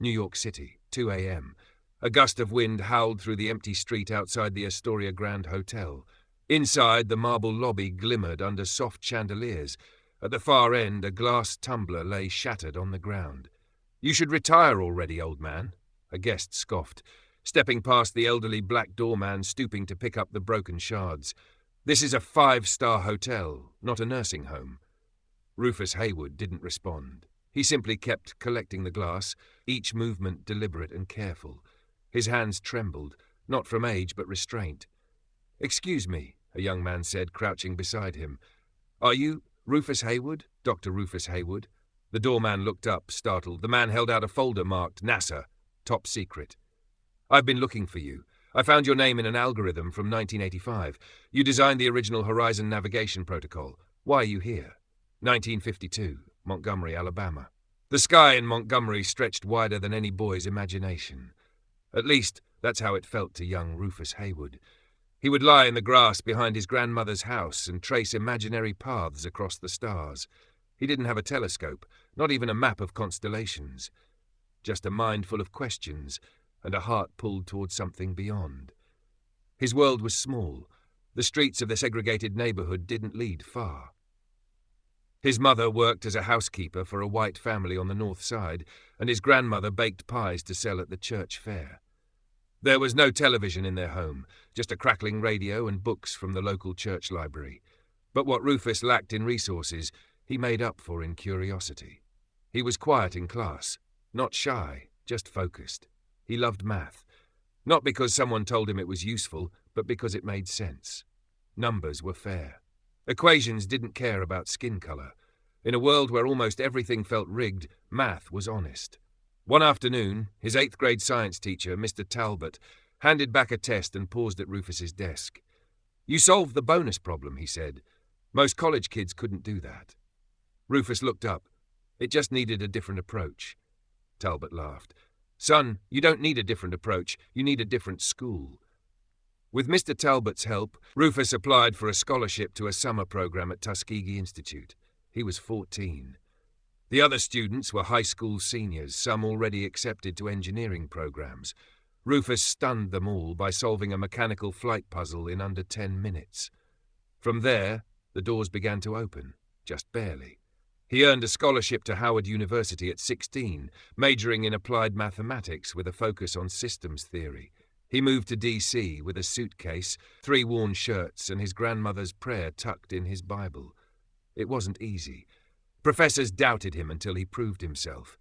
New York City, 2 a.m. A gust of wind howled through the empty street outside the Astoria Grand Hotel. Inside, the marble lobby glimmered under soft chandeliers. At the far end, a glass tumbler lay shattered on the ground. "You should retire already, old man," a guest scoffed, stepping past the elderly black doorman stooping to pick up the broken shards. "This is a 5-star hotel, not a nursing home." Rufus Haywood didn't respond. He simply kept collecting the glass, each movement deliberate and careful. His hands trembled, not from age but restraint. "Excuse me," a young man said, crouching beside him. "Are you Rufus Haywood, Dr. Rufus Haywood?" The doorman looked up, startled. The man held out a folder marked NASA, top secret. "I've been looking for you. I found your name in an algorithm from 1985. You designed the original Horizon Navigation Protocol. Why are you here?" 1952, Montgomery, Alabama. The sky in Montgomery stretched wider than any boy's imagination. At least, that's how it felt to young Rufus Haywood. He would lie in the grass behind his grandmother's house and trace imaginary paths across the stars. He didn't have a telescope, not even a map of constellations. Just a mind full of questions and a heart pulled toward something beyond. His world was small. The streets of the segregated neighborhood didn't lead far. His mother worked as a housekeeper for a white family on the north side, and his grandmother baked pies to sell at the church fair. There was no television in their home, just a crackling radio and books from the local church library. But what Rufus lacked in resources, he made up for in curiosity. He was quiet in class, not shy, just focused. He loved math, not because someone told him it was useful, but because it made sense. Numbers were fair. Equations didn't care about skin color. In a world where almost everything felt rigged, math was honest. One afternoon, his 8th grade science teacher, Mr. Talbot, handed back a test and paused at Rufus's desk. "You solved the bonus problem," he said. "Most college kids couldn't do that." Rufus looked up. "It just needed a different approach." Talbot laughed. "Son, you don't need a different approach. You need a different school." With Mr. Talbot's help, Rufus applied for a scholarship to a summer program at Tuskegee Institute. He was 14. The other students were high school seniors, some already accepted to engineering programs. Rufus stunned them all by solving a mechanical flight puzzle in under 10 minutes. From there, the doors began to open, just barely. He earned a scholarship to Howard University at 16, majoring in applied mathematics with a focus on systems theory. He moved to D.C. with a suitcase, 3 worn shirts, and his grandmother's prayer tucked in his Bible. It wasn't easy. Professors doubted him until he proved himself.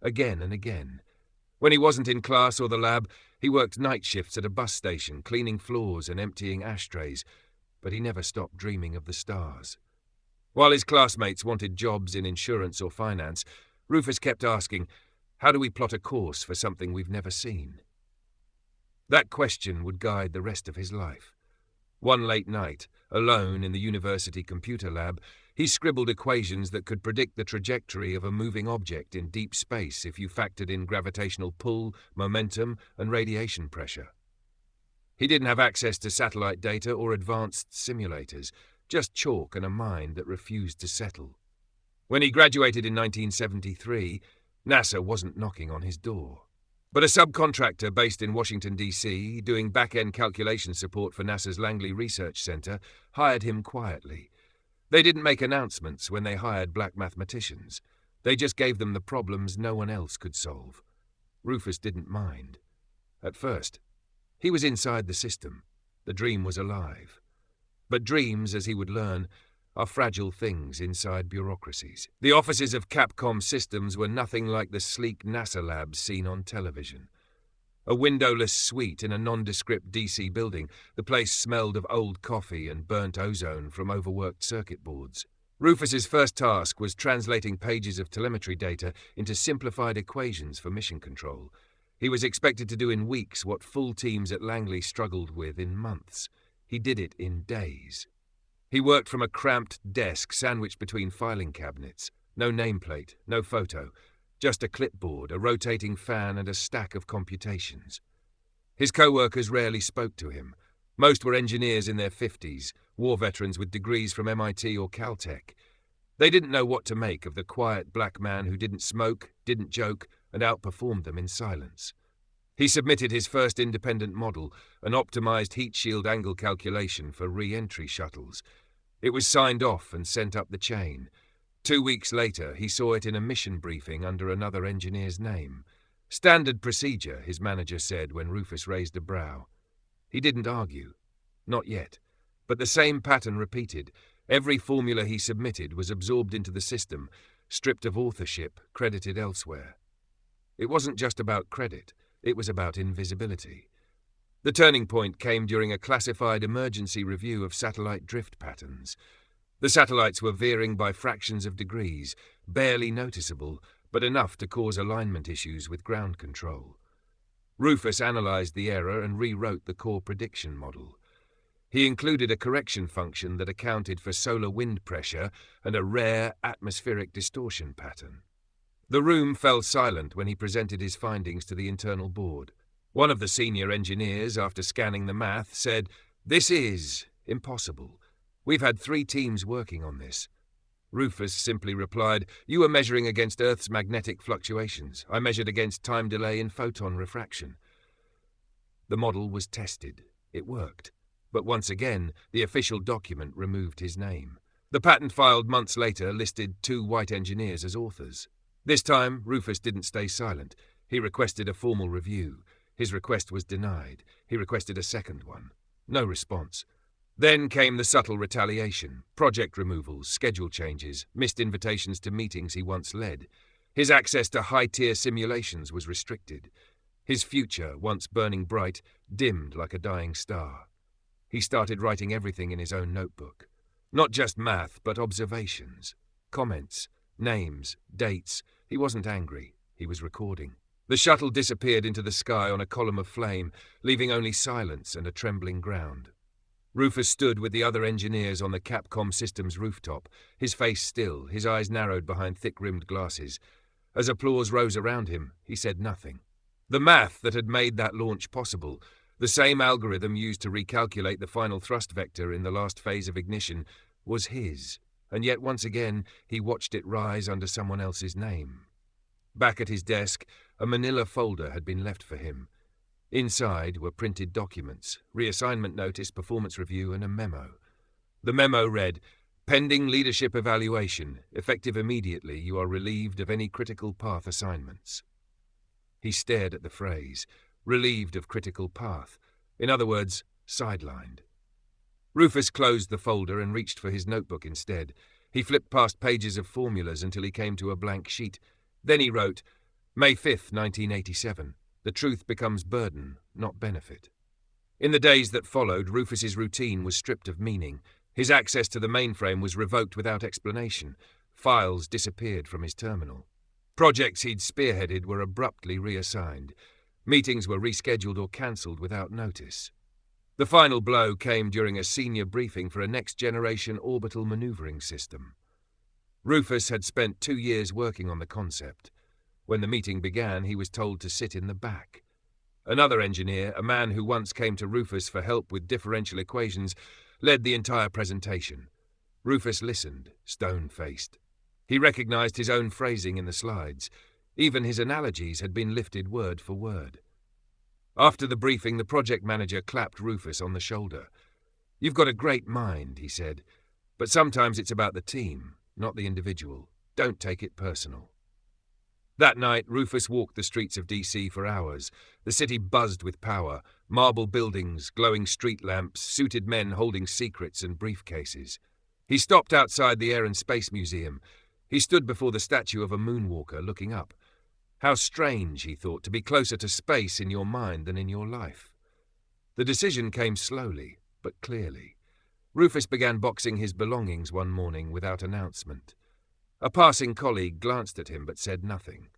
Again and again. When he wasn't in class or the lab, he worked night shifts at a bus station, cleaning floors and emptying ashtrays, but he never stopped dreaming of the stars. While his classmates wanted jobs in insurance or finance, Rufus kept asking, "How do we plot a course for something we've never seen?" That question would guide the rest of his life. One late night, alone in the university computer lab, he scribbled equations that could predict the trajectory of a moving object in deep space if you factored in gravitational pull, momentum, and radiation pressure. He didn't have access to satellite data or advanced simulators, just chalk and a mind that refused to settle. When he graduated in 1973, NASA wasn't knocking on his door. But a subcontractor based in Washington, D.C., doing back-end calculation support for NASA's Langley Research Center, hired him quietly. They didn't make announcements when they hired black mathematicians. They just gave them the problems no one else could solve. Rufus didn't mind. At first, he was inside the system. The dream was alive. But dreams, as he would learn, are fragile things inside bureaucracies. The offices of Capcom Systems were nothing like the sleek NASA labs seen on television. A windowless suite in a nondescript DC building, the place smelled of old coffee and burnt ozone from overworked circuit boards. Rufus's first task was translating pages of telemetry data into simplified equations for mission control. He was expected to do in weeks what full teams at Langley struggled with in months. He did it in days. He worked from a cramped desk sandwiched between filing cabinets. No nameplate, no photo, just a clipboard, a rotating fan, and a stack of computations. His co-workers rarely spoke to him. Most were engineers in their 50s, war veterans with degrees from MIT or Caltech. They didn't know what to make of the quiet black man who didn't smoke, didn't joke, and outperformed them in silence. He submitted his first independent model, an optimized heat shield angle calculation for re-entry shuttles. It was signed off and sent up the chain. 2 weeks later, he saw it in a mission briefing under another engineer's name. Standard procedure, his manager said when Rufus raised a brow. He didn't argue. Not yet. But the same pattern repeated. Every formula he submitted was absorbed into the system, stripped of authorship, credited elsewhere. It wasn't just about credit. It was about invisibility. The turning point came during a classified emergency review of satellite drift patterns. The satellites were veering by fractions of degrees, barely noticeable, but enough to cause alignment issues with ground control. Rufus analyzed the error and rewrote the core prediction model. He included a correction function that accounted for solar wind pressure and a rare atmospheric distortion pattern. The room fell silent when he presented his findings to the internal board. One of the senior engineers, after scanning the math, said, "This is impossible. We've had 3 teams working on this." Rufus simply replied, "You were measuring against Earth's magnetic fluctuations. I measured against time delay in photon refraction." The model was tested. It worked. But once again, the official document removed his name. The patent filed months later listed 2 white engineers as authors. This time, Rufus didn't stay silent. He requested a formal review. His request was denied. He requested a second one. No response. Then came the subtle retaliation, project removals, schedule changes, missed invitations to meetings he once led. His access to high-tier simulations was restricted. His future, once burning bright, dimmed like a dying star. He started writing everything in his own notebook. Not just math, but observations, comments, names, dates. He wasn't angry. He was recording. The shuttle disappeared into the sky on a column of flame, leaving only silence and a trembling ground. Rufus stood with the other engineers on the Capcom Systems rooftop, his face still, his eyes narrowed behind thick-rimmed glasses. As applause rose around him, he said nothing. The math that had made that launch possible, the same algorithm used to recalculate the final thrust vector in the last phase of ignition, was his, and yet once again he watched it rise under someone else's name. Back at his desk, a manila folder had been left for him. Inside were printed documents, reassignment notice, performance review, and a memo. The memo read, "Pending leadership evaluation, effective immediately, you are relieved of any critical path assignments." He stared at the phrase, relieved of critical path. In other words, sidelined. Rufus closed the folder and reached for his notebook instead. He flipped past pages of formulas until he came to a blank sheet. Then he wrote, May 5th, 1987. The truth becomes burden, not benefit. In the days that followed, Rufus's routine was stripped of meaning. His access to the mainframe was revoked without explanation. Files disappeared from his terminal. Projects he'd spearheaded were abruptly reassigned. Meetings were rescheduled or cancelled without notice. The final blow came during a senior briefing for a next-generation orbital maneuvering system. Rufus had spent 2 years working on the concept. When the meeting began, he was told to sit in the back. Another engineer, a man who once came to Rufus for help with differential equations, led the entire presentation. Rufus listened, stone-faced. He recognized his own phrasing in the slides. Even his analogies had been lifted word for word. After the briefing, the project manager clapped Rufus on the shoulder. "You've got a great mind," he said, "but sometimes it's about the team, not the individual. Don't take it personal." That night, Rufus walked the streets of D.C. for hours. The city buzzed with power, marble buildings, glowing street lamps, suited men holding secrets and briefcases. He stopped outside the Air and Space Museum. He stood before the statue of a moonwalker, looking up. How strange, he thought, to be closer to space in your mind than in your life. The decision came slowly, but clearly. Rufus began boxing his belongings one morning without announcement. A passing colleague glanced at him but said nothing.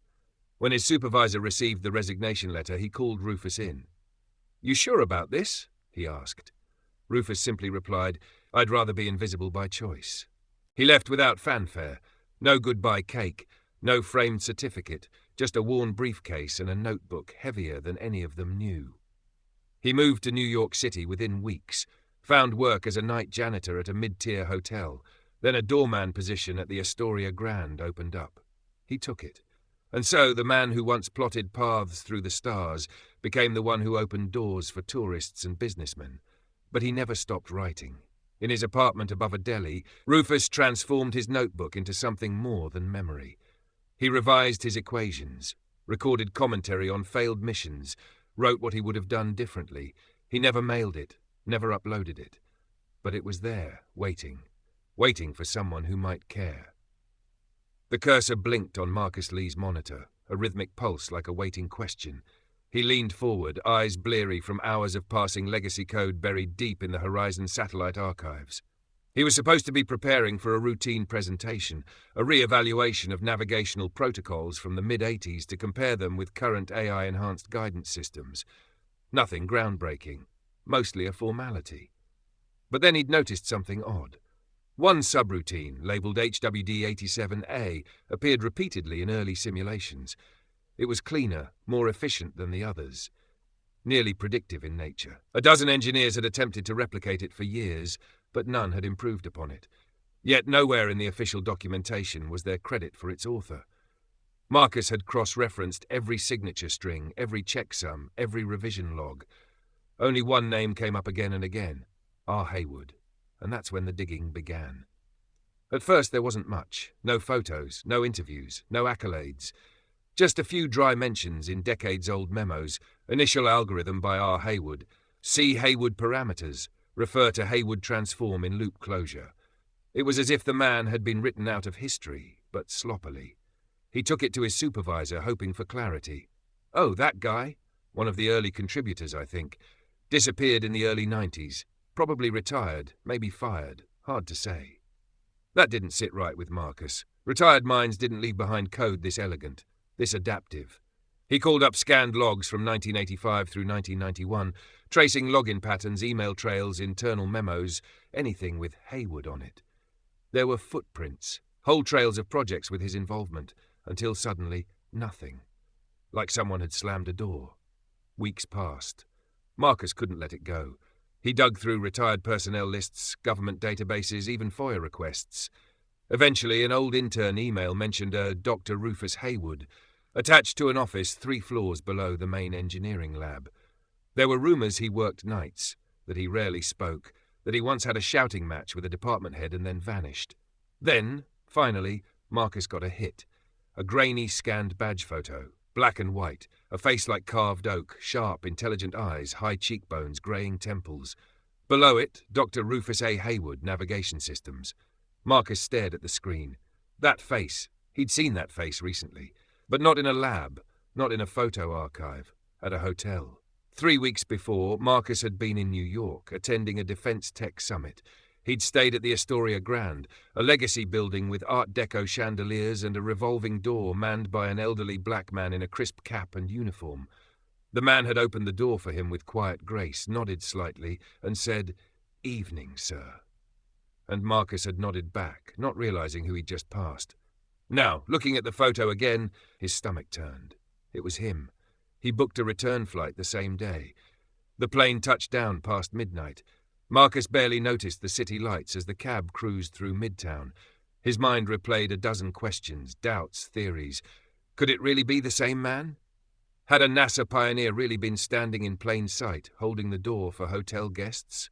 When his supervisor received the resignation letter, he called Rufus in. "You sure about this?" he asked. Rufus simply replied, "I'd rather be invisible by choice." He left without fanfare. No goodbye cake, no framed certificate, just a worn briefcase and a notebook heavier than any of them knew. He moved to New York City within weeks, found work as a night janitor at a mid-tier hotel. Then a doorman position at the Astoria Grand opened up. He took it. And so the man who once plotted paths through the stars became the one who opened doors for tourists and businessmen. But he never stopped writing. In his apartment above a deli, Rufus transformed his notebook into something more than memory. He revised his equations, recorded commentary on failed missions, wrote what he would have done differently. He never mailed it, never uploaded it. But it was there, waiting for someone who might care. The cursor blinked on Marcus Lee's monitor, a rhythmic pulse like a waiting question. He leaned forward, eyes bleary from hours of passing legacy code buried deep in the Horizon satellite archives. He was supposed to be preparing for a routine presentation, a re-evaluation of navigational protocols from the mid-'80s to compare them with current AI-enhanced guidance systems. Nothing groundbreaking, mostly a formality. But then he'd noticed something odd. One subroutine, labelled HWD-87A, appeared repeatedly in early simulations. It was cleaner, more efficient than the others. Nearly predictive in nature. A dozen engineers had attempted to replicate it for years, but none had improved upon it. Yet nowhere in the official documentation was there credit for its author. Marcus had cross-referenced every signature string, every checksum, every revision log. Only one name came up again and again, R. Haywood, and that's when the digging began. At first there wasn't much. No photos, no interviews, no accolades. Just a few dry mentions in decades-old memos, initial algorithm by R. Haywood, see Haywood parameters, refer to Haywood transform in loop closure. It was as if the man had been written out of history, but sloppily. He took it to his supervisor, hoping for clarity. Oh, that guy? One of the early contributors, I think. Disappeared in the early 90s. Probably retired, maybe fired. Hard to say. That didn't sit right with Marcus. Retired minds didn't leave behind code this elegant, this adaptive. He called up scanned logs from 1985 through 1991, tracing login patterns, email trails, internal memos, anything with Haywood on it. There were footprints, whole trails of projects with his involvement, until suddenly nothing. Like someone had slammed a door. Weeks passed. Marcus couldn't let it go. He dug through retired personnel lists, government databases, even FOIA requests. Eventually, an old intern email mentioned a Dr. Rufus Haywood, attached to an office 3 floors below the main engineering lab. There were rumours he worked nights, that he rarely spoke, that he once had a shouting match with a department head and then vanished. Then, finally, Marcus got a hit. A grainy scanned badge photo, black and white, a face like carved oak, sharp, intelligent eyes, high cheekbones, greying temples. Below it, Dr. Rufus A. Haywood, Navigation Systems. Marcus stared at the screen. That face. He'd seen that face recently. But not in a lab, not in a photo archive, at a hotel. 3 weeks before, Marcus had been in New York, attending a defense tech summit. He'd stayed at the Astoria Grand, a legacy building with Art Deco chandeliers and a revolving door manned by an elderly black man in a crisp cap and uniform. The man had opened the door for him with quiet grace, nodded slightly, and said, "Evening, sir." And Marcus had nodded back, not realizing who he'd just passed. Now, looking at the photo again, his stomach turned. It was him. He booked a return flight the same day. The plane touched down past midnight. Marcus barely noticed the city lights as the cab cruised through Midtown. His mind replayed a dozen questions, doubts, theories. Could it really be the same man? Had a NASA pioneer really been standing in plain sight, holding the door for hotel guests?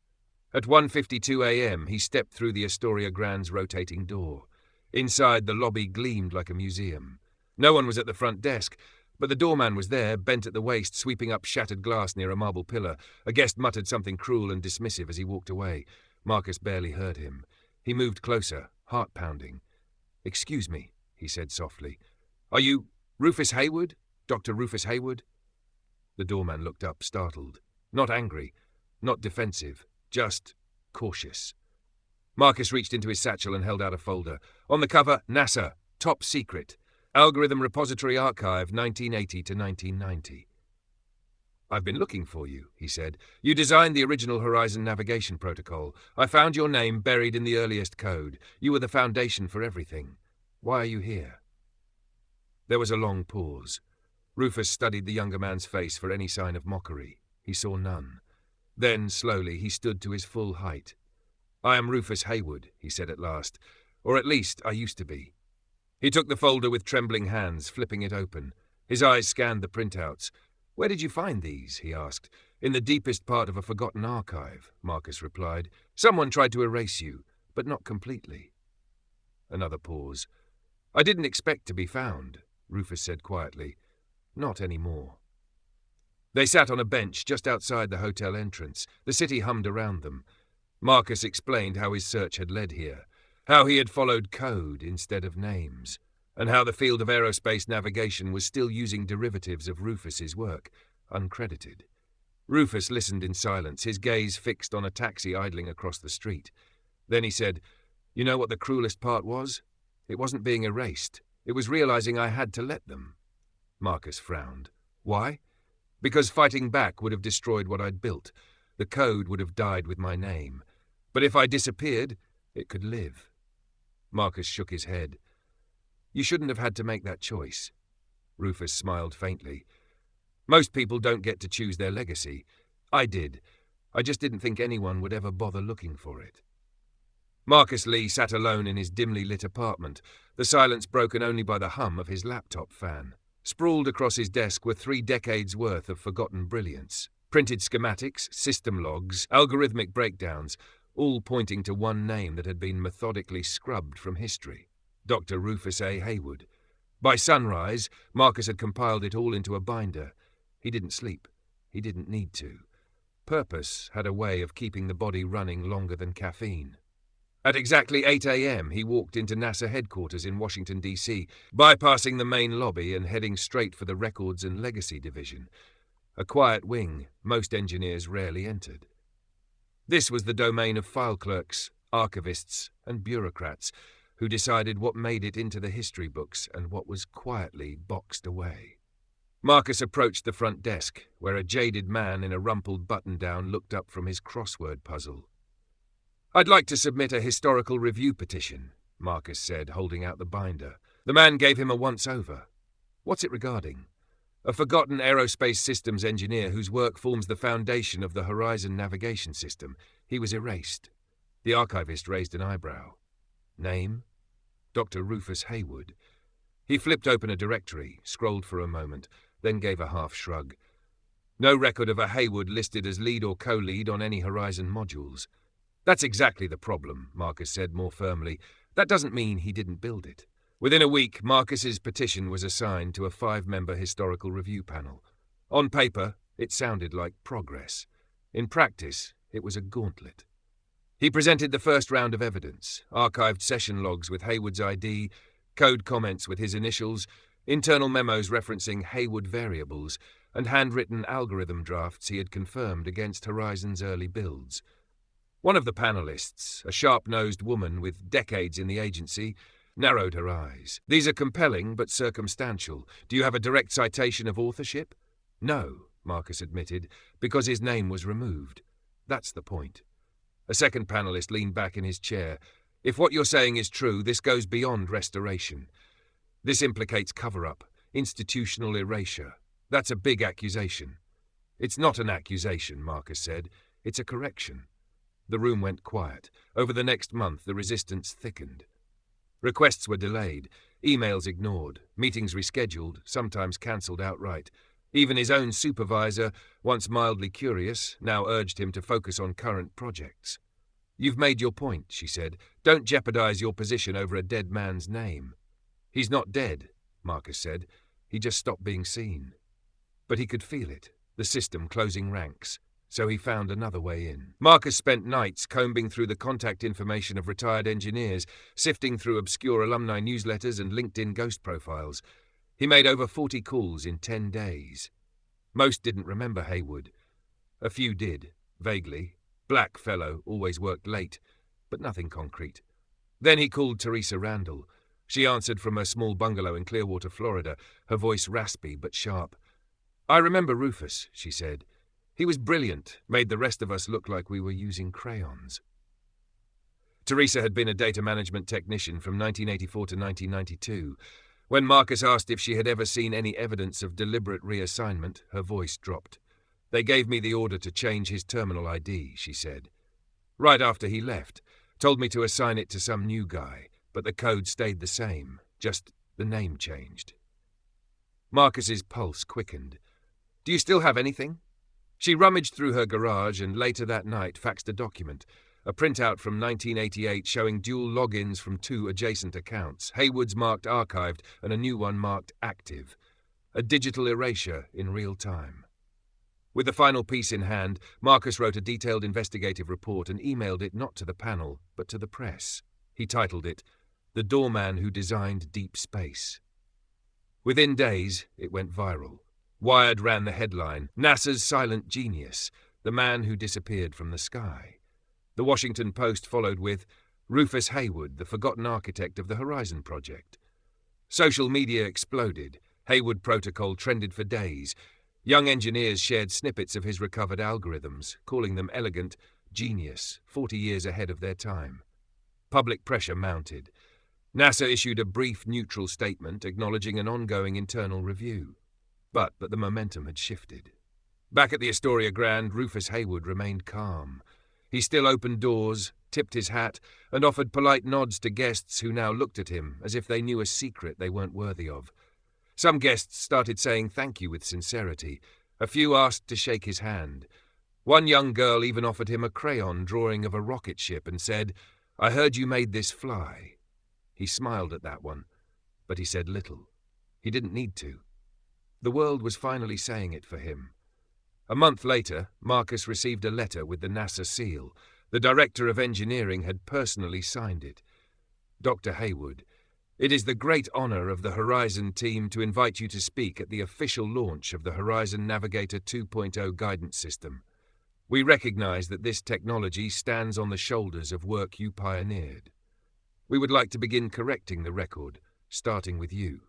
At 1:52 a.m., he stepped through the Astoria Grand's rotating door. Inside, the lobby gleamed like a museum. No one was at the front desk, but the doorman was there, bent at the waist, sweeping up shattered glass near a marble pillar. A guest muttered something cruel and dismissive as he walked away. Marcus barely heard him. He moved closer, heart pounding. "Excuse me," he said softly. "Are you Rufus Haywood? Dr. Rufus Haywood?" The doorman looked up, startled. Not angry, not defensive, just cautious. Marcus reached into his satchel and held out a folder. On the cover, NASA, top secret. Algorithm Repository Archive, 1980 to 1990. "I've been looking for you," he said. "You designed the original Horizon navigation protocol. I found your name buried in the earliest code. You were the foundation for everything. Why are you here?" There was a long pause. Rufus studied the younger man's face for any sign of mockery. He saw none. Then, slowly, he stood to his full height. "I am Rufus Haywood," he said at last. "Or at least, I used to be." He took the folder with trembling hands, flipping it open. His eyes scanned the printouts. "Where did you find these?" he asked. "In the deepest part of a forgotten archive," Marcus replied. "Someone tried to erase you, but not completely." Another pause. "I didn't expect to be found," Rufus said quietly. "Not anymore." They sat on a bench just outside the hotel entrance. The city hummed around them. Marcus explained how his search had led here, how he had followed code instead of names, and how the field of aerospace navigation was still using derivatives of Rufus's work, uncredited. Rufus listened in silence, his gaze fixed on a taxi idling across the street. Then he said, "You know what the cruelest part was? It wasn't being erased. It was realizing I had to let them." Marcus frowned. "Why?" "Because fighting back would have destroyed what I'd built. The code would have died with my name. But if I disappeared, it could live." Marcus shook his head. "You shouldn't have had to make that choice." Rufus smiled faintly. "Most people don't get to choose their legacy. I did. I just didn't think anyone would ever bother looking for it." Marcus Lee sat alone in his dimly lit apartment, the silence broken only by the hum of his laptop fan. Sprawled across his desk were 3 decades' worth of forgotten brilliance. Printed schematics, system logs, algorithmic breakdowns, all pointing to one name that had been methodically scrubbed from history: Dr. Rufus A. Haywood. By sunrise, Marcus had compiled it all into a binder. He didn't sleep. He didn't need to. Purpose had a way of keeping the body running longer than caffeine. At exactly 8 a.m., he walked into NASA headquarters in Washington, D.C., bypassing the main lobby and heading straight for the Records and Legacy Division, a quiet wing most engineers rarely entered. This was the domain of file clerks, archivists, and bureaucrats who decided what made it into the history books and what was quietly boxed away. Marcus approached the front desk, where a jaded man in a rumpled button-down looked up from his crossword puzzle. "I'd like to submit a historical review petition," Marcus said, holding out the binder. The man gave him a once-over. "What's it regarding?" "A forgotten aerospace systems engineer whose work forms the foundation of the Horizon navigation system. He was erased." The archivist raised an eyebrow. "Name?" "Dr. Rufus Haywood." He flipped open a directory, scrolled for a moment, then gave a half shrug. "No record of a Haywood listed as lead or co-lead on any Horizon modules." "That's exactly the problem," Marcus said more firmly. "That doesn't mean he didn't build it." Within a week, Marcus's petition was assigned to a 5-member historical review panel. On paper, it sounded like progress. In practice, it was a gauntlet. He presented the first round of evidence: archived session logs with Haywood's ID, code comments with his initials, internal memos referencing Haywood variables, and handwritten algorithm drafts he had confirmed against Horizon's early builds. One of the panelists, a sharp-nosed woman with decades in the agency, narrowed her eyes. "These are compelling but circumstantial. Do you have a direct citation of authorship?" "No," Marcus admitted, "because his name was removed. That's the point." A second panelist leaned back in his chair. "If what you're saying is true, this goes beyond restoration. This implicates cover-up, institutional erasure. That's a big accusation." "It's not an accusation," Marcus said. "It's a correction." The room went quiet. Over the next month, the resistance thickened. Requests were delayed, emails ignored, meetings rescheduled, sometimes cancelled outright. Even his own supervisor, once mildly curious, now urged him to focus on current projects. "You've made your point," she said. "Don't jeopardize your position over a dead man's name." "He's not dead," Marcus said. "He just stopped being seen." But he could feel it, the system closing ranks. So he found another way in. Marcus spent nights combing through the contact information of retired engineers, sifting through obscure alumni newsletters and LinkedIn ghost profiles. He made over 40 calls in 10 days. Most didn't remember Haywood. A few did, vaguely. Black fellow, always worked late, but nothing concrete. Then he called Teresa Randall. She answered from her small bungalow in Clearwater, Florida, her voice raspy but sharp. "I remember Rufus," she said. "He was brilliant, made the rest of us look like we were using crayons." Teresa had been a data management technician from 1984 to 1992. When Marcus asked if she had ever seen any evidence of deliberate reassignment, her voice dropped. "They gave me the order to change his terminal ID," she said. "Right after he left, told me to assign it to some new guy, but the code stayed the same. just the name changed. Marcus's pulse quickened. "Do you still have anything?" She rummaged through her garage and later that night faxed a document, a printout from 1988 showing dual logins from 2 adjacent accounts, Haywood's marked archived and a new one marked active. A digital erasure in real time. With the final piece in hand, Marcus wrote a detailed investigative report and emailed it not to the panel, but to the press. He titled it, "The Doorman Who Designed Deep Space." Within days, it went viral. Wired ran the headline, "NASA's Silent Genius, the Man Who Disappeared from the Sky." The Washington Post followed with, "Rufus Haywood, the forgotten architect of the Horizon Project." Social media exploded. Haywood Protocol trended for days. Young engineers shared snippets of his recovered algorithms, calling them elegant, genius, 40 years ahead of their time. Public pressure mounted. NASA issued a brief, neutral statement acknowledging an ongoing internal review. But the momentum had shifted. Back at the Astoria Grand, Rufus Haywood remained calm. He still opened doors, tipped his hat, and offered polite nods to guests who now looked at him as if they knew a secret they weren't worthy of. Some guests started saying thank you with sincerity. A few asked to shake his hand. One young girl even offered him a crayon drawing of a rocket ship and said, "I heard you made this fly." He smiled at that one, but he said little. He didn't need to. The world was finally saying it for him. A month later, Marcus received a letter with the NASA seal. The Director of Engineering had personally signed it. "Dr. Haywood, it is the great honor of the Horizon team to invite you to speak at the official launch of the Horizon Navigator 2.0 guidance system. We recognize that this technology stands on the shoulders of work you pioneered. We would like to begin correcting the record, starting with you."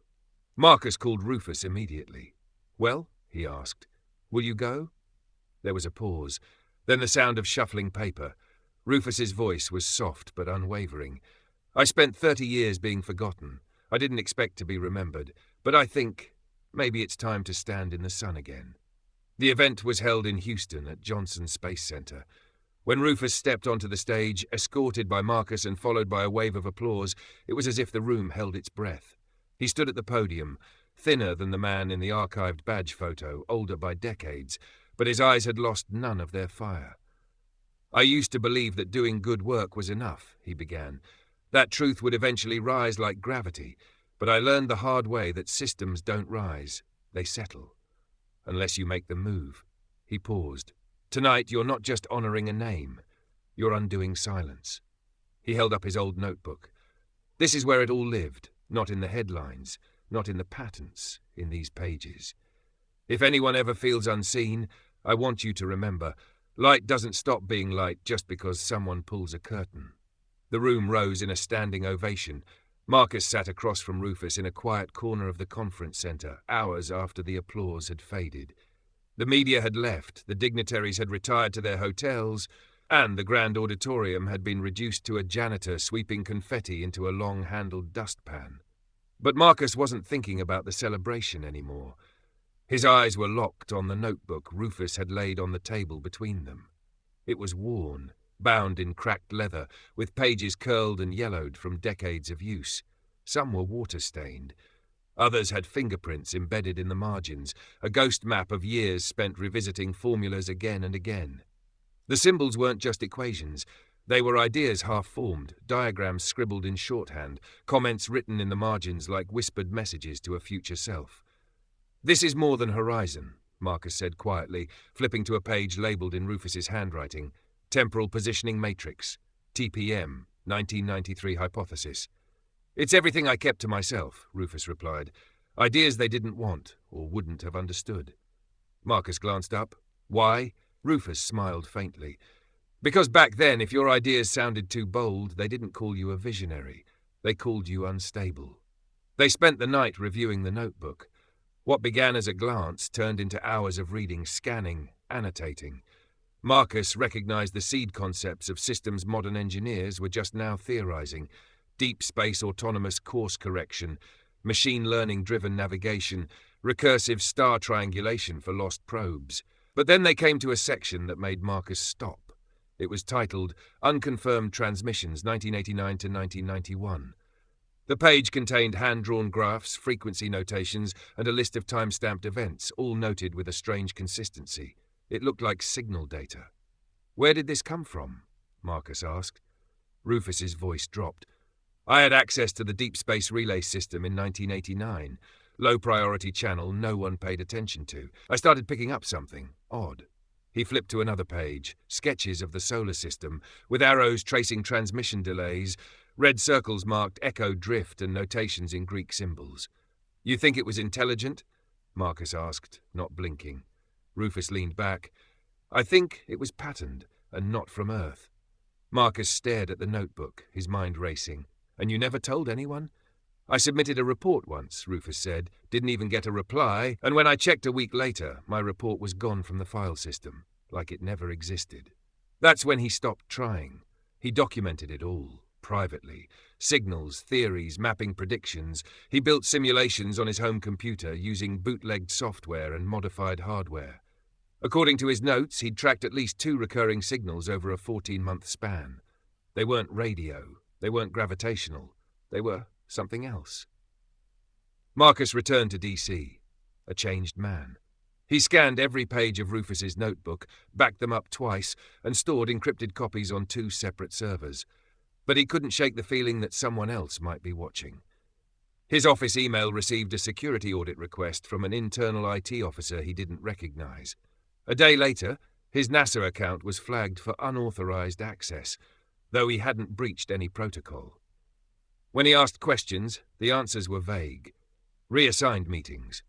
Marcus called Rufus immediately. "Well?" he asked. "Will you go?" There was a pause, then the sound of shuffling paper. Rufus's voice was soft but unwavering. "I spent 30 years being forgotten. I didn't expect to be remembered, but I think maybe it's time to stand in the sun again." The event was held in Houston at Johnson Space Center. When Rufus stepped onto the stage, escorted by Marcus and followed by a wave of applause, it was as if the room held its breath. He stood at the podium, thinner than the man in the archived badge photo, older by decades, but his eyes had lost none of their fire. "I used to believe that doing good work was enough," he began. "That truth would eventually rise like gravity, but I learned the hard way that systems don't rise, they settle. Unless you make them move." He paused. "Tonight you're not just honoring a name, you're undoing silence." He held up his old notebook. "This is where it all lived, not in the headlines, not in the patents, in these pages. If anyone ever feels unseen, I want you to remember, light doesn't stop being light just because someone pulls a curtain." The room rose in a standing ovation. Marcus sat across from Rufus in a quiet corner of the conference center, hours after the applause had faded. The media had left, the dignitaries had retired to their hotels, and the grand auditorium had been reduced to a janitor sweeping confetti into a long-handled dustpan. But Marcus wasn't thinking about the celebration anymore. His eyes were locked on the notebook Rufus had laid on the table between them. It was worn, bound in cracked leather, with pages curled and yellowed from decades of use. Some were water-stained. Others had fingerprints embedded in the margins, a ghost map of years spent revisiting formulas again and again. The symbols weren't just equations. They were ideas half-formed, diagrams scribbled in shorthand, comments written in the margins like whispered messages to a future self. "This is more than Horizon," Marcus said quietly, flipping to a page labelled in Rufus's handwriting. "Temporal Positioning Matrix, TPM, 1993 Hypothesis." "It's everything I kept to myself," Rufus replied. "Ideas they didn't want, or wouldn't have understood." Marcus glanced up. "Why?" Rufus smiled faintly. "Because back then, if your ideas sounded too bold, they didn't call you a visionary. They called you unstable." They spent the night reviewing the notebook. What began as a glance turned into hours of reading, scanning, annotating. Marcus recognized the seed concepts of systems modern engineers were just now theorizing: deep space autonomous course correction, machine learning-driven navigation, recursive star triangulation for lost probes. But then they came to a section that made Marcus stop. It was titled Unconfirmed Transmissions 1989 to 1991. The page contained hand-drawn graphs, frequency notations, and a list of time-stamped events, all noted with a strange consistency. It looked like signal data. "Where did this come from?" Marcus asked. Rufus's voice dropped. "I had access to the Deep Space Relay System in 1989. Low-priority channel no one paid attention to. I started picking up something odd." He flipped to another page, sketches of the solar system, with arrows tracing transmission delays, red circles marked echo drift and notations in Greek symbols. "You think it was intelligent?" Marcus asked, not blinking. Rufus leaned back. "I think it was patterned, and not from Earth." Marcus stared at the notebook, his mind racing. "And you never told anyone?" "I submitted a report once," Rufus said, "didn't even get a reply, and when I checked a week later, my report was gone from the file system, like it never existed." That's when he stopped trying. He documented it all, privately. Signals, theories, mapping predictions. He built simulations on his home computer using bootlegged software and modified hardware. According to his notes, he'd tracked at least 2 recurring signals over a 14-month span. They weren't radio. They weren't gravitational. They were something else. Marcus returned to DC, a changed man. He scanned every page of Rufus's notebook, backed them up twice, and stored encrypted copies on 2 separate servers. But he couldn't shake the feeling that someone else might be watching. His office email received a security audit request from an internal IT officer he didn't recognize. A day later, his NASA account was flagged for unauthorized access, though he hadn't breached any protocol. When he asked questions, the answers were vague. Reassigned meetings.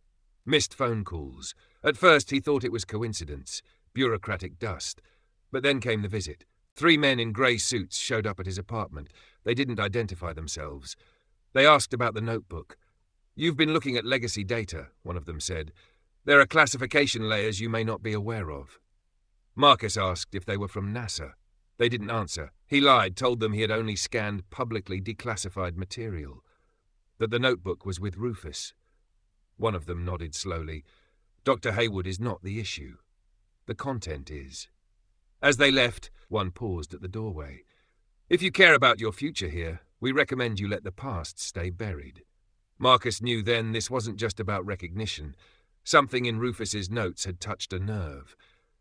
Missed phone calls. At first he thought it was coincidence, bureaucratic dust. But then came the visit. 3 men in grey suits showed up at his apartment. They didn't identify themselves. They asked about the notebook. "You've been looking at legacy data," one of them said. "There are classification layers you may not be aware of." Marcus asked if they were from NASA. They didn't answer. He lied, told them he had only scanned publicly declassified material. That the notebook was with Rufus. One of them nodded slowly. "Dr. Hayward is not the issue. The content is." As they left, one paused at the doorway. "If you care about your future here, we recommend you let the past stay buried." Marcus knew then this wasn't just about recognition. Something in Rufus's notes had touched a nerve,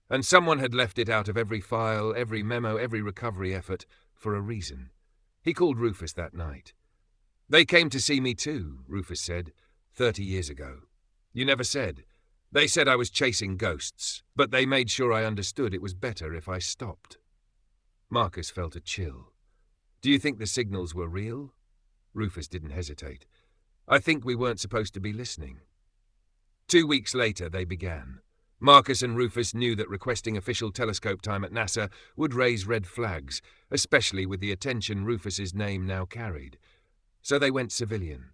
and someone had left it out of every file, every memo, every recovery effort, for a reason. He called Rufus that night. "They came to see me too," Rufus said, 30 years ago. "You never said. They said I was chasing ghosts, but they made sure I understood it was better if I stopped." Marcus felt a chill. "Do you think the signals were real?" Rufus didn't hesitate. "I think we weren't supposed to be listening." 2 weeks later, they began. Marcus and Rufus knew that requesting official telescope time at NASA would raise red flags, especially with the attention Rufus's name now carried. So they went civilian.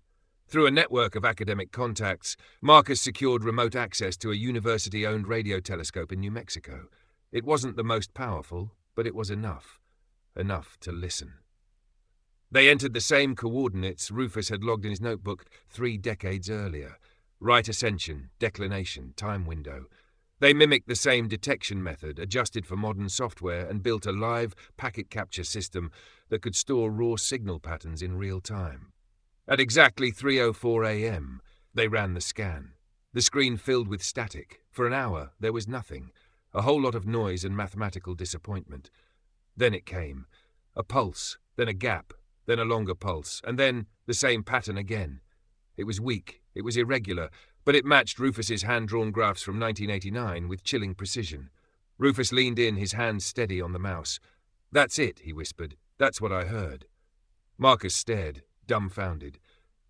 Through a network of academic contacts, Marcus secured remote access to a university-owned radio telescope in New Mexico. It wasn't the most powerful, but it was enough. Enough to listen. They entered the same coordinates Rufus had logged in his notebook 3 decades earlier. Right ascension, declination, time window. They mimicked the same detection method, adjusted for modern software, and built a live packet capture system that could store raw signal patterns in real time. At exactly 3:04 a.m., they ran the scan. The screen filled with static. For an hour, there was nothing. A whole lot of noise and mathematical disappointment. Then it came. A pulse, then a gap, then a longer pulse, and then the same pattern again. It was weak, it was irregular, but it matched Rufus's hand-drawn graphs from 1989 with chilling precision. Rufus leaned in, his hands steady on the mouse. "That's it," he whispered. "That's what I heard." Marcus stared, dumbfounded.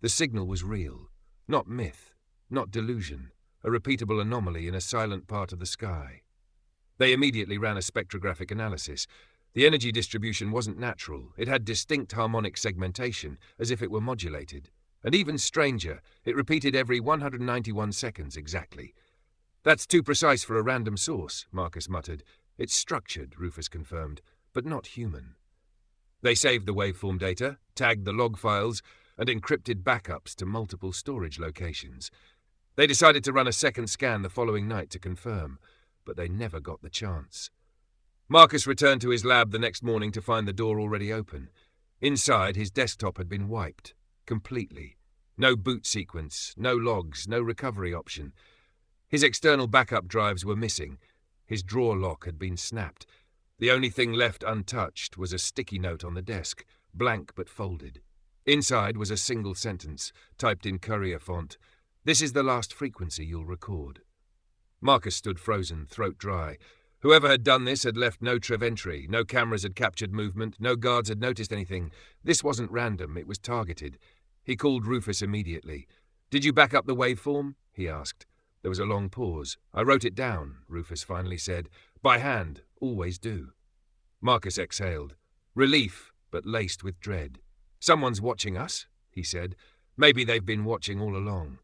The signal was real. Not myth, not delusion. A repeatable anomaly in a silent part of the sky. They immediately ran a spectrographic analysis. The energy distribution wasn't natural. It had distinct harmonic segmentation, as if it were modulated. And even stranger, it repeated every 191 seconds exactly. "That's too precise for a random source," Marcus muttered. "It's structured," Rufus confirmed, "but not human." They saved the waveform data, tagged the log files, and encrypted backups to multiple storage locations. They decided to run a second scan the following night to confirm, but they never got the chance. Marcus returned to his lab the next morning to find the door already open. Inside, his desktop had been wiped. completely. No boot sequence, no logs, no recovery option. His external backup drives were missing. His drawer lock had been snapped. The only thing left untouched was a sticky note on the desk, blank but folded. Inside was a single sentence, typed in courier font. "This is the last frequency you'll record." Marcus stood frozen, throat dry. Whoever had done this had left no Trev entry, no cameras had captured movement, no guards had noticed anything. This wasn't random, it was targeted. He called Rufus immediately. "Did you back up the waveform?" he asked. There was a long pause. "I wrote it down," Rufus finally said. "By hand, always do." Marcus exhaled. Relief, but laced with dread. "Someone's watching us," he said. "Maybe they've been watching all along."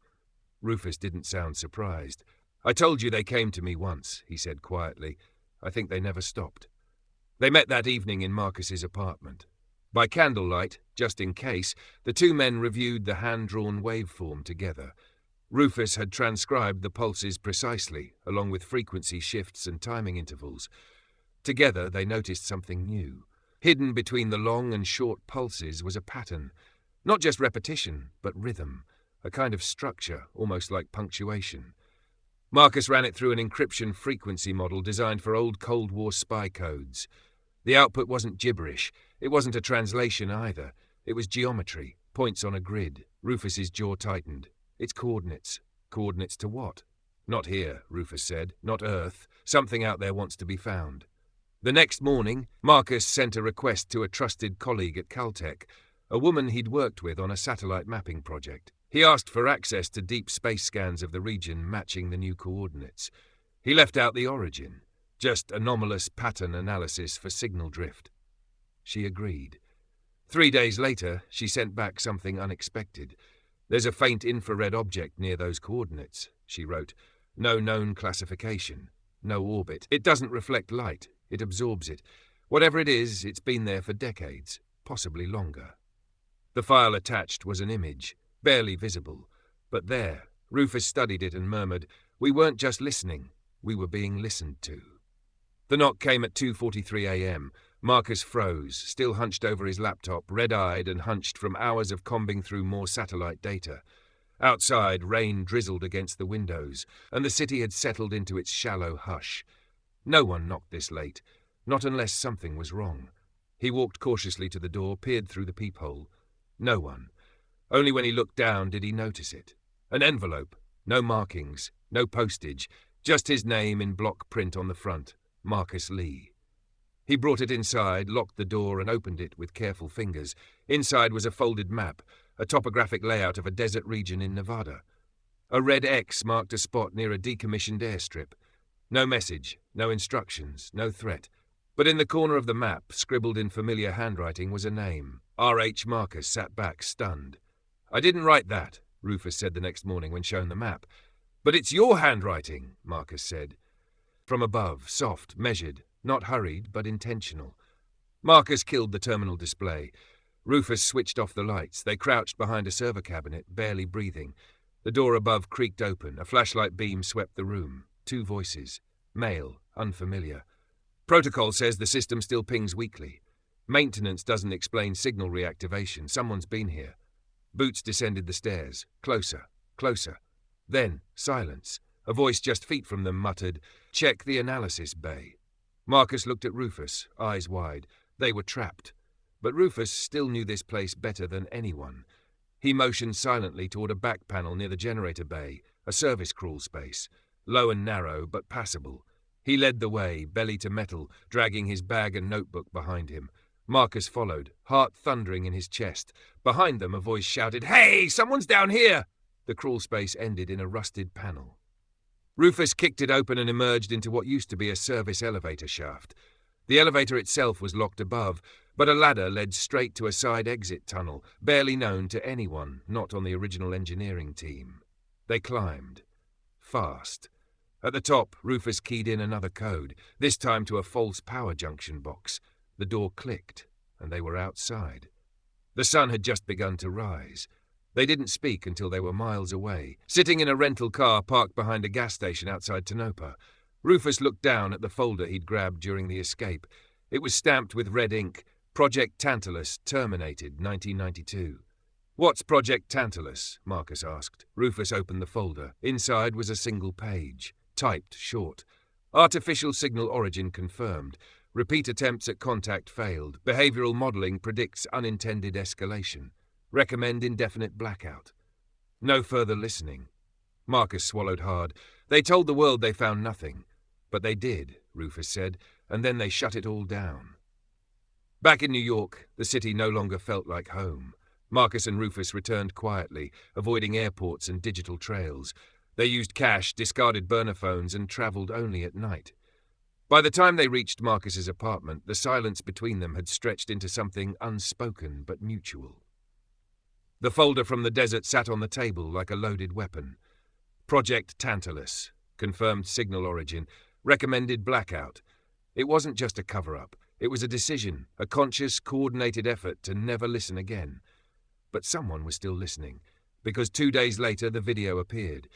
Rufus didn't sound surprised. "I told you they came to me once," he said quietly. "I think they never stopped." They met that evening in Marcus's apartment. By candlelight, just in case, the two men reviewed the hand-drawn waveform together. Rufus had transcribed the pulses precisely, along with frequency shifts and timing intervals. Together they noticed something new. Hidden between the long and short pulses was a pattern. Not just repetition, but rhythm. A kind of structure, almost like punctuation. Marcus ran it through an encryption frequency model designed for old Cold War spy codes. The output wasn't gibberish. It wasn't a translation either. It was geometry, points on a grid. Rufus's jaw tightened. It's coordinates. Coordinates to what? "Not here," Rufus said. "Not Earth. Something out there wants to be found." The next morning, Marcus sent a request to a trusted colleague at Caltech, a woman he'd worked with on a satellite mapping project. He asked for access to deep space scans of the region matching the new coordinates. He left out the origin, just anomalous pattern analysis for signal drift. She agreed. 3 days later, she sent back something unexpected. "There's a faint infrared object near those coordinates," she wrote. "No known classification. No orbit. It doesn't reflect light. It absorbs it. Whatever it is, it's been there for decades, possibly longer." The file attached was an image, barely visible. But there, Rufus studied it and murmured, "We weren't just listening, we were being listened to." The knock came at 2:43 a.m. Marcus froze, still hunched over his laptop, red-eyed and hunched from hours of combing through more satellite data. Outside, rain drizzled against the windows, and the city had settled into its shallow hush. No one knocked this late, not unless something was wrong. He walked cautiously to the door, peered through the peephole. No one. Only when he looked down did he notice it. An envelope, no markings, no postage, just his name in block print on the front, Marcus Lee. He brought it inside, locked the door and opened it with careful fingers. Inside was a folded map, a topographic layout of a desert region in Nevada. A red X marked a spot near a decommissioned airstrip. No message, no instructions, no threat. But in the corner of the map, scribbled in familiar handwriting, was a name. R.H. Marcus sat back, stunned. "I didn't write that," Rufus said the next morning when shown the map. "But it's your handwriting," Marcus said. From above, soft, measured, not hurried, but intentional. Marcus killed the terminal display. Rufus switched off the lights. They crouched behind a server cabinet, barely breathing. The door above creaked open. A flashlight beam swept the room. 2 voices. Male, unfamiliar. "Protocol says the system still pings weekly. Maintenance doesn't explain signal reactivation. Someone's been here." Boots descended the stairs. Closer, closer. Then, silence. A voice just feet from them muttered, "Check the analysis bay." Marcus looked at Rufus, eyes wide. They were trapped. But Rufus still knew this place better than anyone. He motioned silently toward a back panel near the generator bay, a service crawl space. Low and narrow, but passable. He led the way, belly to metal, dragging his bag and notebook behind him. Marcus followed, heart thundering in his chest. Behind them a voice shouted, "Hey, someone's down here!" The crawl space ended in a rusted panel. Rufus kicked it open and emerged into what used to be a service elevator shaft. The elevator itself was locked above, but a ladder led straight to a side exit tunnel, barely known to anyone not on the original engineering team. They climbed. Fast. At the top, Rufus keyed in another code, this time to a false power junction box. The door clicked, and they were outside. The sun had just begun to rise. They didn't speak until they were miles away, sitting in a rental car parked behind a gas station outside Tonopah. Rufus looked down at the folder he'd grabbed during the escape. It was stamped with red ink, Project Tantalus, terminated, 1992. "What's Project Tantalus?" Marcus asked. Rufus opened the folder. Inside was a single page, typed short. Artificial signal origin confirmed. Repeat attempts at contact failed. Behavioral modeling predicts unintended escalation. Recommend indefinite blackout. No further listening. Marcus swallowed hard. They told the world they found nothing. But they did, Rufus said, and then they shut it all down. Back in New York, the city no longer felt like home. Marcus and Rufus returned quietly, avoiding airports and digital trails. They used cash, discarded burner phones, and travelled only at night. By the time they reached Marcus's apartment, the silence between them had stretched into something unspoken but mutual. The folder from the desert sat on the table like a loaded weapon. Project Tantalus, confirmed signal origin, recommended blackout. It wasn't just a cover-up. It was a decision, a conscious, coordinated effort to never listen again. But someone was still listening, because 2 days later the video appeared.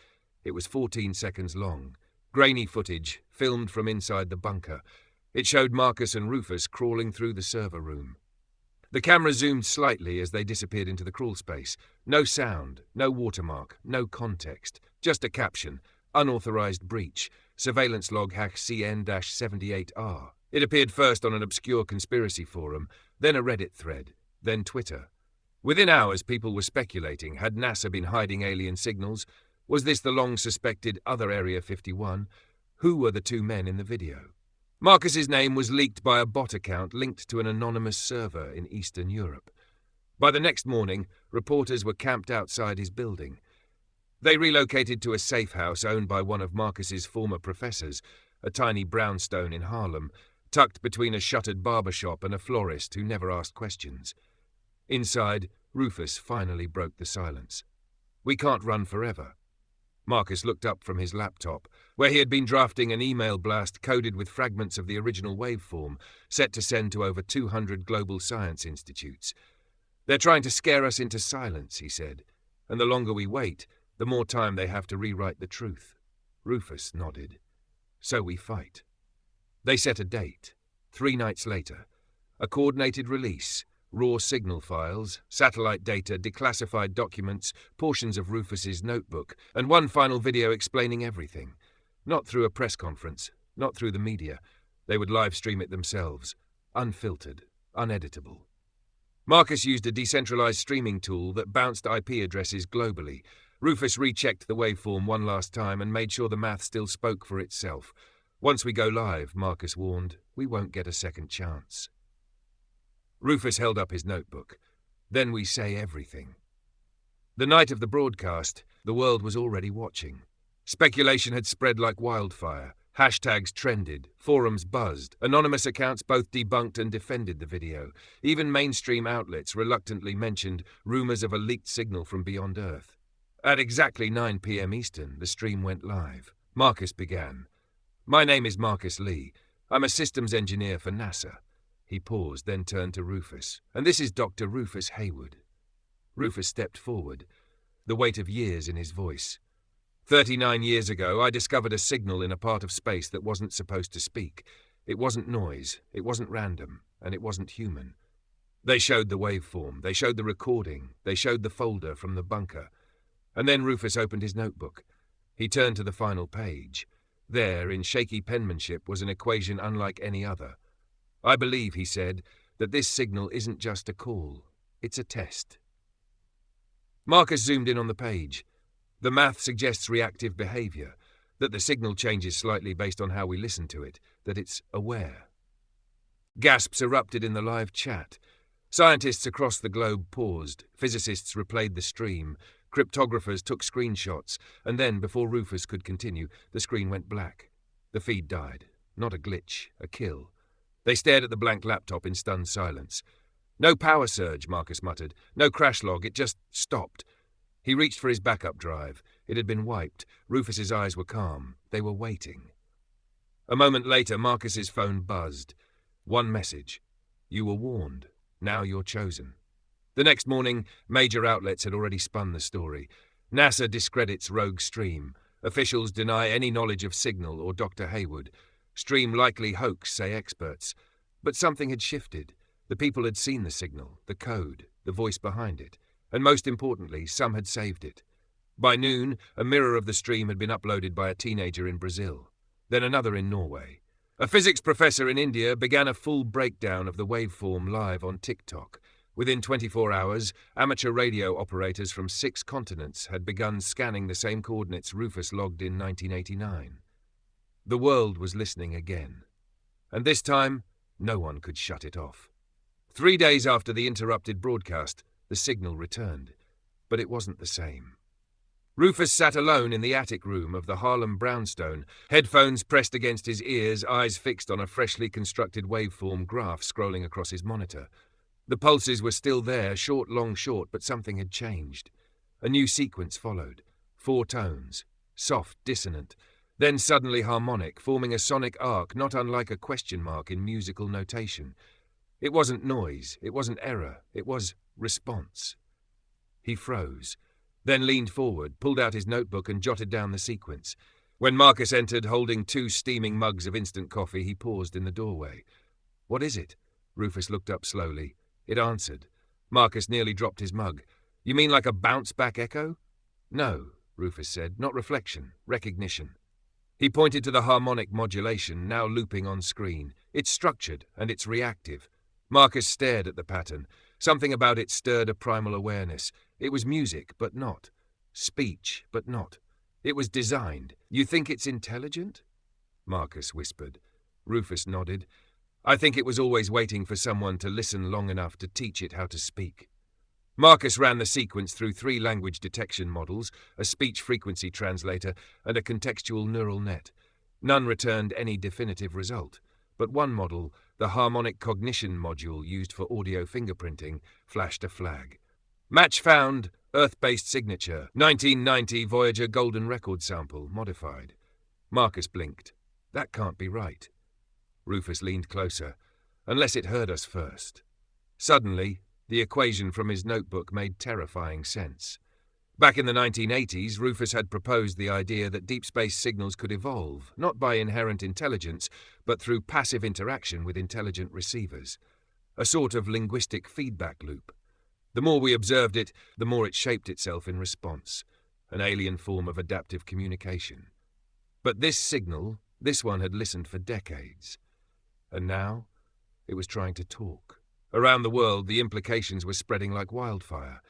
It was 14 seconds long. Grainy footage, filmed from inside the bunker. It showed Marcus and Rufus crawling through the server room. The camera zoomed slightly as they disappeared into the crawl space. No sound, no watermark, no context. Just a caption, unauthorized breach, surveillance log hack CN-78R. It appeared first on an obscure conspiracy forum, then a Reddit thread, then Twitter. Within hours, people were speculating. Had NASA been hiding alien signals? Was this the long-suspected other Area 51? Who were the two men in the video? Marcus's name was leaked by a bot account linked to an anonymous server in Eastern Europe. By the next morning, reporters were camped outside his building. They relocated to a safe house owned by one of Marcus's former professors, a tiny brownstone in Harlem, tucked between a shuttered barber shop and a florist who never asked questions. Inside, Rufus finally broke the silence. "We can't run forever." Marcus looked up from his laptop, where he had been drafting an email blast coded with fragments of the original waveform, set to send to over 200 global science institutes. "They're trying to scare us into silence," he said, "and the longer we wait, the more time they have to rewrite the truth." Rufus nodded. "So we fight." They set a date. 3 nights later. A coordinated release. Raw signal files, satellite data, declassified documents, portions of Rufus's notebook, and one final video explaining everything. Not through a press conference, not through the media. They would live stream it themselves. Unfiltered, uneditable. Marcus used a decentralized streaming tool that bounced IP addresses globally. Rufus rechecked the waveform one last time and made sure the math still spoke for itself. "Once we go live," Marcus warned, "we won't get a second chance." Rufus held up his notebook. "Then we say everything." The night of the broadcast, the world was already watching. Speculation had spread like wildfire. Hashtags trended, forums buzzed, anonymous accounts both debunked and defended the video. Even mainstream outlets reluctantly mentioned rumors of a leaked signal from beyond Earth. At exactly 9 p.m. Eastern, the stream went live. Marcus began. "My name is Marcus Lee. I'm a systems engineer for NASA." He paused, then turned to Rufus. "And this is Dr. Rufus Hayward." Rufus stepped forward, the weight of years in his voice. 39 years ago, I discovered a signal in a part of space that wasn't supposed to speak. It wasn't noise, it wasn't random, and it wasn't human. They showed the waveform, they showed the recording, they showed the folder from the bunker. And then Rufus opened his notebook. He turned to the final page. There, in shaky penmanship, was an equation unlike any other. "I believe," he said, "that this signal isn't just a call. It's a test." Marcus zoomed in on the page. The math suggests reactive behavior, that the signal changes slightly based on how we listen to it, that it's aware. Gasps erupted in the live chat. Scientists across the globe paused. Physicists replayed the stream. Cryptographers took screenshots. And then, before Rufus could continue, the screen went black. The feed died. Not a glitch, a kill. They stared at the blank laptop in stunned silence. "No power surge," Marcus muttered. "No crash log, it just stopped." He reached for his backup drive. It had been wiped. Rufus's eyes were calm. They were waiting. A moment later, Marcus's phone buzzed. One message. "You were warned. Now you're chosen." The next morning, major outlets had already spun the story. NASA discredits rogue stream. Officials deny any knowledge of signal or Dr. Hayward. Stream likely hoax, say experts. But something had shifted. The people had seen the signal, the code, the voice behind it. And most importantly, some had saved it. By noon, a mirror of the stream had been uploaded by a teenager in Brazil, then another in Norway. A physics professor in India began a full breakdown of the waveform live on TikTok. Within 24 hours, amateur radio operators from 6 continents had begun scanning the same coordinates Rufus logged in 1989. The world was listening again. And this time, no one could shut it off. 3 days after the interrupted broadcast, the signal returned. But it wasn't the same. Rufus sat alone in the attic room of the Harlem brownstone, headphones pressed against his ears, eyes fixed on a freshly constructed waveform graph scrolling across his monitor. The pulses were still there, short, long, short, but something had changed. A new sequence followed. 4 tones, soft, dissonant, then suddenly harmonic, forming a sonic arc not unlike a question mark in musical notation. It wasn't noise, it wasn't error, it was response. He froze, then leaned forward, pulled out his notebook and jotted down the sequence. When Marcus entered, holding 2 steaming mugs of instant coffee, he paused in the doorway. "What is it?" Rufus looked up slowly. It answered. Marcus nearly dropped his mug. "You mean like a bounce-back echo?" "No," Rufus said, "not reflection, recognition." He pointed to the harmonic modulation, now looping on screen. It's structured, and it's reactive. Marcus stared at the pattern. Something about it stirred a primal awareness. It was music, but not. Speech, but not. It was designed. "You think it's intelligent?" Marcus whispered. Rufus nodded. "I think it was always waiting for someone to listen long enough to teach it how to speak." Marcus ran the sequence through 3 language detection models, a speech frequency translator, and a contextual neural net. None returned any definitive result, but one model, the harmonic cognition module used for audio fingerprinting, flashed a flag. "Match found, Earth-based signature, 1990 Voyager Golden Record sample, modified." Marcus blinked. "That can't be right." Rufus leaned closer. "Unless it heard us first." Suddenly, the equation from his notebook made terrifying sense. Back in the 1980s, Rufus had proposed the idea that deep space signals could evolve, not by inherent intelligence, but through passive interaction with intelligent receivers. A sort of linguistic feedback loop. The more we observed it, the more it shaped itself in response. An alien form of adaptive communication. But this signal, this one had listened for decades. And now, it was trying to talk. Around the world, the implications were spreading like wildfire.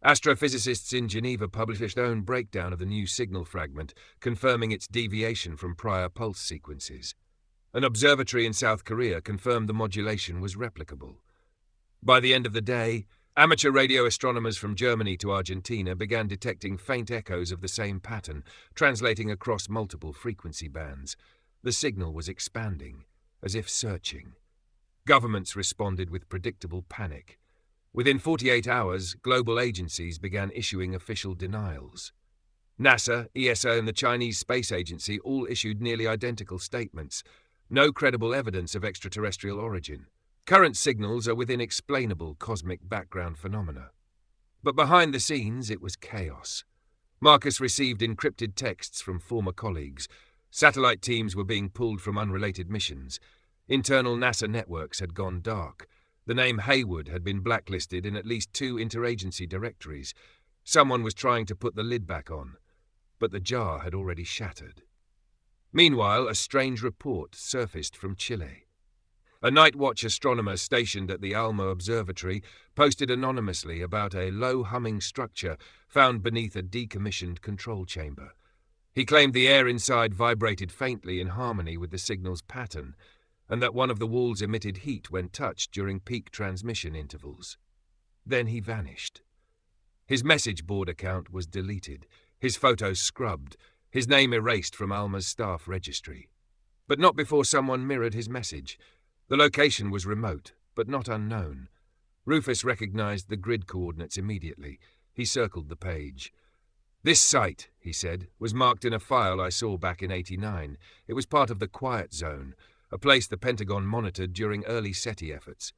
Astrophysicists in Geneva published their own breakdown of the new signal fragment, confirming its deviation from prior pulse sequences. An observatory in South Korea confirmed the modulation was replicable. By the end of the day, amateur radio astronomers from Germany to Argentina began detecting faint echoes of the same pattern, translating across multiple frequency bands. The signal was expanding, as if searching. Governments responded with predictable panic. Within 48 hours, global agencies began issuing official denials. NASA, ESA, and the Chinese Space Agency all issued nearly identical statements. No credible evidence of extraterrestrial origin. Current signals are within explainable cosmic background phenomena. But behind the scenes, it was chaos. Marcus received encrypted texts from former colleagues. Satellite teams were being pulled from unrelated missions. Internal NASA networks had gone dark. The name Hayward had been blacklisted in at least 2 interagency directories. Someone was trying to put the lid back on, but the jar had already shattered. Meanwhile, a strange report surfaced from Chile. A night watch astronomer stationed at the Alma Observatory posted anonymously about a low-humming structure found beneath a decommissioned control chamber. He claimed the air inside vibrated faintly in harmony with the signal's pattern, and that one of the walls emitted heat when touched during peak transmission intervals. Then he vanished. His message board account was deleted, his photos scrubbed, his name erased from Alma's staff registry. But not before someone mirrored his message. The location was remote, but not unknown. Rufus recognized the grid coordinates immediately. He circled the page. "This site," he said, "was marked in a file I saw back in '89. It was part of the Quiet Zone, a place the Pentagon monitored during early SETI efforts."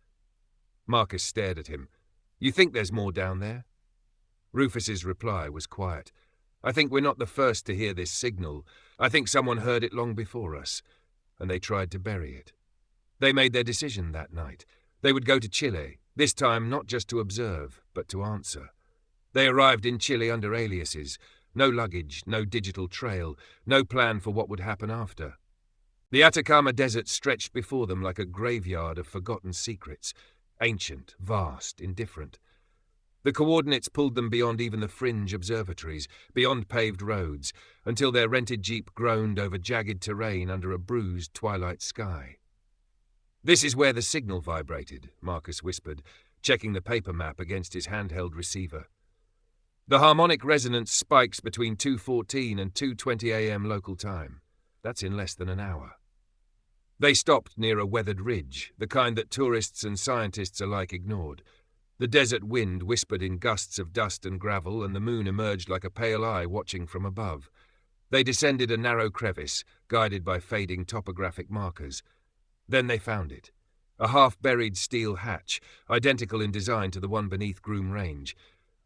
Marcus stared at him. "You think there's more down there?" Rufus's reply was quiet. "I think we're not the first to hear this signal. I think someone heard it long before us, and they tried to bury it. They made their decision that night. They would go to Chile, This time not just to observe, but to answer. They arrived in Chile under aliases. No luggage, no digital trail, no plan for what would happen after. The Atacama Desert stretched before them like a graveyard of forgotten secrets, ancient, vast, indifferent. The coordinates pulled them beyond even the fringe observatories, beyond paved roads, until their rented jeep groaned over jagged terrain under a bruised twilight sky. "This is where the signal vibrated," Marcus whispered, checking the paper map against his handheld receiver. "The harmonic resonance spikes between 2:14 and 2:20 a.m. local time. That's in less than an hour." They stopped near a weathered ridge, the kind that tourists and scientists alike ignored. The desert wind whispered in gusts of dust and gravel, and the moon emerged like a pale eye watching from above. They descended a narrow crevice, guided by fading topographic markers. Then they found it. A half-buried steel hatch, identical in design to the one beneath Groom Range.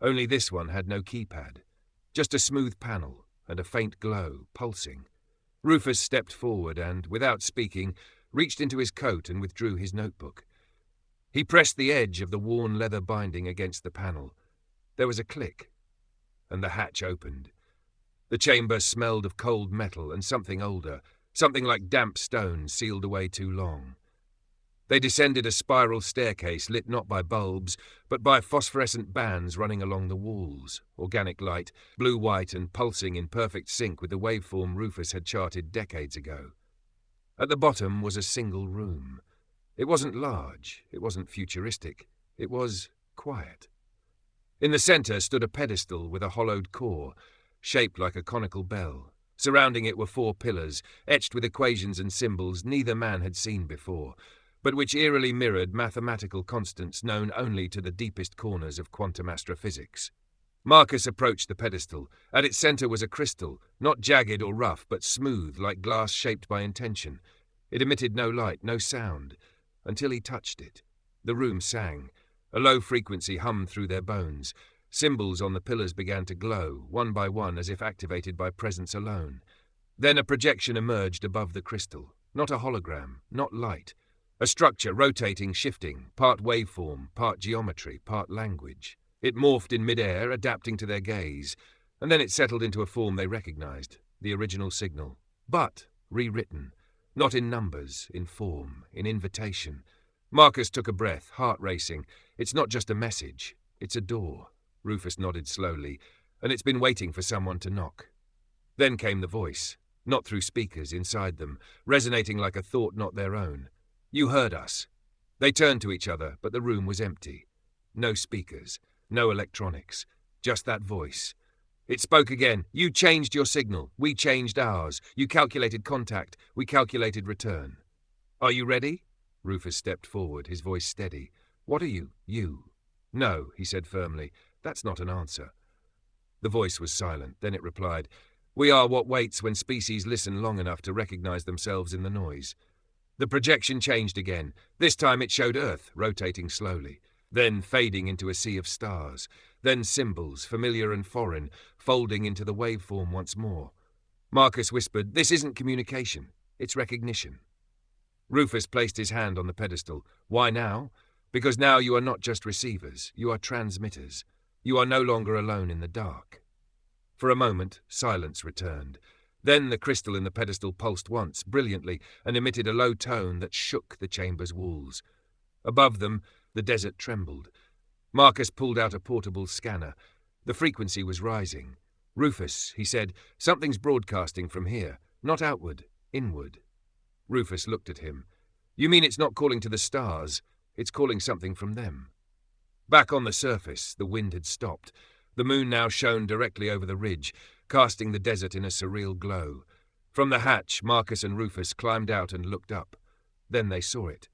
Only this one had no keypad. Just a smooth panel, and a faint glow, pulsing. Rufus stepped forward and, without speaking, reached into his coat and withdrew his notebook. He pressed the edge of the worn leather binding against the panel. There was a click, and the hatch opened. The chamber smelled of cold metal and something older, something like damp stone sealed away too long. They descended a spiral staircase lit not by bulbs, but by phosphorescent bands running along the walls, organic light, blue-white and pulsing in perfect sync with the waveform Rufus had charted decades ago. At the bottom was a single room. It wasn't large, it wasn't futuristic, it was quiet. In the center stood a pedestal with a hollowed core, shaped like a conical bell. Surrounding it were 4 pillars, etched with equations and symbols neither man had seen before, but which eerily mirrored mathematical constants known only to the deepest corners of quantum astrophysics. Marcus approached the pedestal. At its center was a crystal, not jagged or rough, but smooth, like glass shaped by intention. It emitted no light, no sound, until he touched it. The room sang. A low frequency hummed through their bones. Symbols on the pillars began to glow, one by one, as if activated by presence alone. Then a projection emerged above the crystal. Not a hologram, not light. A structure rotating, shifting, part waveform, part geometry, part language. It morphed in mid-air, adapting to their gaze, and then it settled into a form they recognized, the original signal. But rewritten, not in numbers, in form, in invitation. Marcus took a breath, heart racing. It's not just a message, it's a door. Rufus nodded slowly, and it's been waiting for someone to knock. Then came the voice, not through speakers, inside them, resonating like a thought not their own. "You heard us." They turned to each other, but the room was empty. No speakers, no electronics, just that voice. It spoke again. "You changed your signal. We changed ours. You calculated contact. We calculated return." "Are you ready?" Rufus stepped forward, his voice steady. "What are you?" "You." "No," he said firmly. "That's not an answer." The voice was silent. Then it replied, "We are what waits when species listen long enough to recognize themselves in the noise." The projection changed again. This time it showed Earth, rotating slowly, then fading into a sea of stars, then symbols, familiar and foreign, folding into the waveform once more. Marcus whispered, "This isn't communication, it's recognition." Rufus placed his hand on the pedestal. "Why now? Because now you are not just receivers, you are transmitters. You are no longer alone in the dark." For a moment, silence returned. Then the crystal in the pedestal pulsed once, brilliantly, and emitted a low tone that shook the chamber's walls. Above them, the desert trembled. Marcus pulled out a portable scanner. The frequency was rising. "Rufus," he said, "something's broadcasting from here. Not outward, inward." Rufus looked at him. "You mean it's not calling to the stars? It's calling something from them." Back on the surface, the wind had stopped. The moon now shone directly over the ridge, casting the desert in a surreal glow. From the hatch, Marcus and Rufus climbed out and looked up. Then they saw it.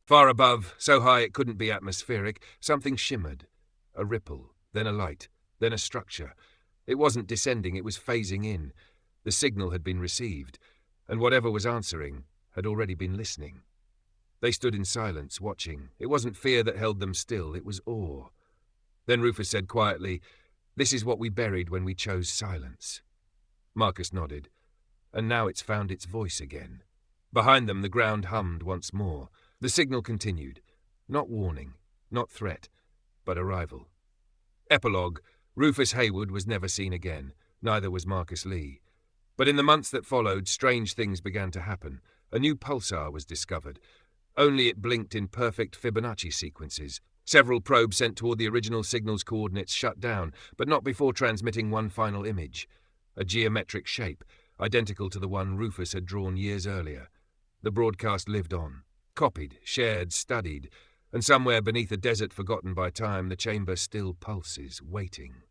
Far above, so high it couldn't be atmospheric, something shimmered. A ripple, then a light, then a structure. It wasn't descending, it was phasing in. The signal had been received, and whatever was answering had already been listening. They stood in silence, watching. It wasn't fear that held them still, it was awe. Then Rufus said quietly, "This is what we buried when we chose silence." Marcus nodded. "And now it's found its voice again." Behind them the ground hummed once more. The signal continued. Not warning, Not threat, but arrival. Epilogue: Rufus Hayward was never seen again, neither was Marcus Lee. But in the months that followed, strange things began to happen. A new pulsar was discovered. Only it blinked in perfect Fibonacci sequences. Several probes sent toward the original signal's coordinates shut down, but not before transmitting one final image. A geometric shape, identical to the one Rufus had drawn years earlier. The broadcast lived on. Copied, shared, studied, and somewhere beneath a desert forgotten by time, the chamber still pulses, waiting.